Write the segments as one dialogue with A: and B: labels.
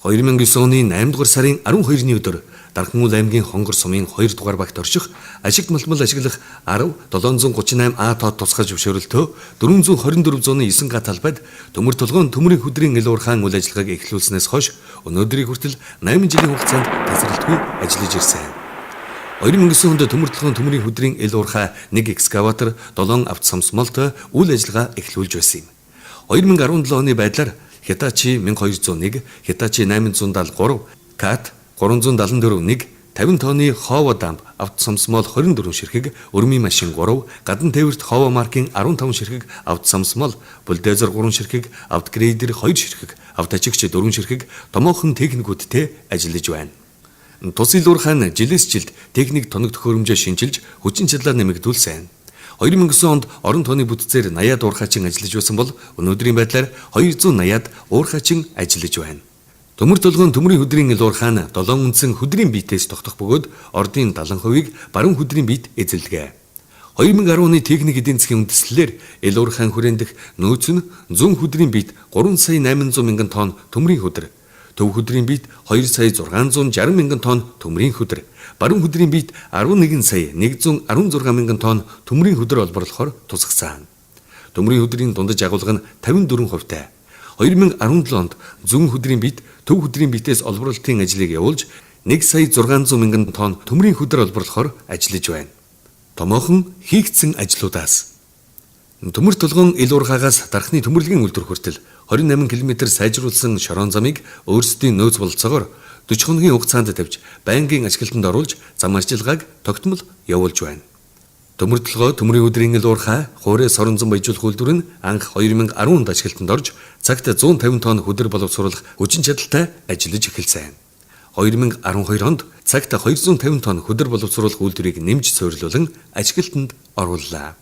A: 2009 оны 8 дугаар сарын 12-ны өдөр Дархан аймгийн Хонгор сумын 2 дугаар багт орших ашигт малтмал ашиглах 10 738А тоод тусгай зөвшөөрөлтөө 424-9 га талбайд төмөр толгойн төмрийн хөдрийн ил уурхаан үйл ажиллагааг эхлүүлснээс хойш өнөөдрийн хүртэл 8 жилийн хугацаанд тасралтгүй ажиллаж ирсэн. 2009 онд төмөр толгойн төмрийн хөдрийн ил уурхай 1 экскаватор 7 автосамсмолт үйл ажиллагаа эхлүүлж байсан юм. 2017 оны байдлаар Hitachi 1201, Hitachi 873, Cat 374-1, 50 тонны Howa дамп автосамсмол 24 ширхэг, өрмийн машин 3, гадна тээвэрт Howa маркийн 15 ширхэг автосамсмол, бульдозер 3 ширхэг, автогрейдер 2 ширхэг, автоачигч 4 ширхэг томоохон техникүүдтэй ажиллаж байна. Тус ил уурхайн жилээс жилд техник тоног төхөөрөмжөө шинжилж хүчин чадлаа нэмэгдүүлсэн. 2009 онд орон тооны бүтцээр 80-аад уурхайчин ажиллаж байсан бол өнөөдрийн байдлаар 280-аад уурхайчин ажиллаж байна. Төмөр толгойн төмрийн хөдрийн ил уурхай нь 7 үндсэн хөдрийн биетээс тогтох бөгөөд ордын 70%-ийг баруун хөдрийн биет эзэлдэг. 2010 оны техник эдийн засгийн үндэслэлээр ил уурхайн хүрээн дэх нөөц нь зүүн хөдрийн биет 3,800,000 тонн төмрийн хөдөр, төв хөдрийн биет 2,660,000 тонн төмрийн хөдөр, баруун хөдрийн биет 11,116,000 тонн төмрийн хөдөр олборлохоор тусгасан. Төмрийн хөдрийн дундаж агуулга нь 54%-тай. 2017 онд зүүн хөдрийн биет төв хөдрийн биетээс олборлолтын ажлыг явуулж 1,600,000 тонн төмрийн хөдөр олборлохоор ажиллаж байна. Томоохон хийгдсэн ажлуудаас төмөр толгойн ил уурхайгаас дархны төмөрлөгийн үйлдвэр хүртэл 28 км сайжруулсан шорон замыг өөрсдийн нөөц бололцоогоор 40 хоногийн хугацаанд тавьж байнгын ашиглалтанд оруулж зам ажиллагааг тогтмол явуулж байна. Төмөр толгой төмрийн өдрийн ил уурхай хуурай сорон зам баяжуулах үйлдвэр нь анх 2010 онд ашиглалтанд орж цагт 150 тонн хөдөр боловсруулах хүчин чадалтай ажиллаж эхэлсэн. 2012 онд цагт 250 тонн хөдөр боловсруулах үйлдвэрийг нэмж суйрлуулан ашиглалтанд орууллаа.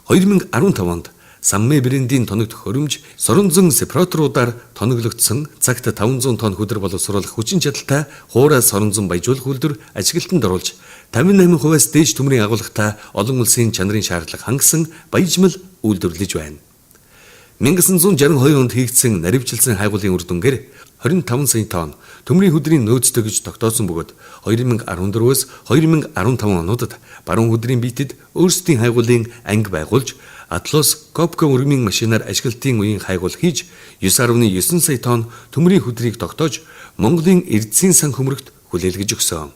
A: 2015 онд Саммэ брендийн тоног төхөөрөмж соронзон сепараторуудаар тоноглогдсон цагт 500 тонн хөдөр боловсруулах хүчин чадалтай хуурай соронзон баяжуулах үйлдвэр ашиглалтанд оруулж 58%-аас дээш төмрийн агуулгатай олон улсын чанарын шаардлага хангасан баяжмал үйлдвэрлэж байна. 1962 онд хийгдсэн наривчилсан хайгуулын үр дүнгээр 25 сая тонн төмрийн хөдрийн нөөцтэй гэж тогтоосон бөгөөд 2014-өөс 2015 онуудад баруун хөдрийн биетэд өөрсдийн хайгуулын анги байгуулж Атлос Копко өрмийн машинаар ашиглалтын үеийн хайгуул хийж 9.9 сая тонн төмрийн хөдрийг тогтоож Монголын Эрдэнэсийн сан хөмрөгт хүлээлгэж өгсөн.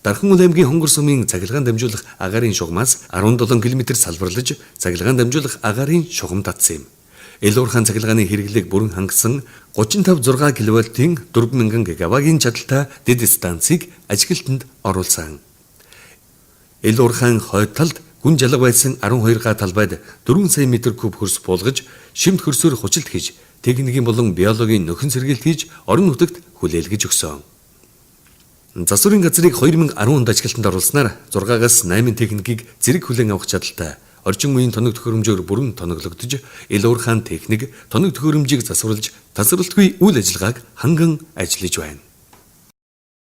A: Дархан аймгийн Хонгор сумын цахилгаан дамжуулах агаарын шугамаас 17 км салбарлаж цахилгаан дамжуулах агаарын шугам татсан юм. Ил уурхайн цахилгааны хэрэглээг бүрэн хангасан 35.6 кВт-ийн 4000 ГВт-ийн чадалтай дэд станцыг ажиглалтанд оруулсан. Ил уурхайн хойд талд гүн жалга байсан 12 га талбайд 4 сая м куб хөрс буулгаж, шимт хөрсөөр хужилт хийж, техникийн болон биологийн нөхөн сэргийлт хийж, орон нутагт хүлээлгэж өгсөн. Засварын газрыг 2010 онд ажиглалтанд оруулснаар 6-аас 8 техникийг зэрэг хүлээн авах чадaltaй орчин үеийн тоног төхөөрөмжөөр бүрэн тоноглогдож, ил уурхайн техник тоног төхөөрөмжийг засварлаж, тасралтгүй үйл ажиллагааг ханган ажиллаж байна.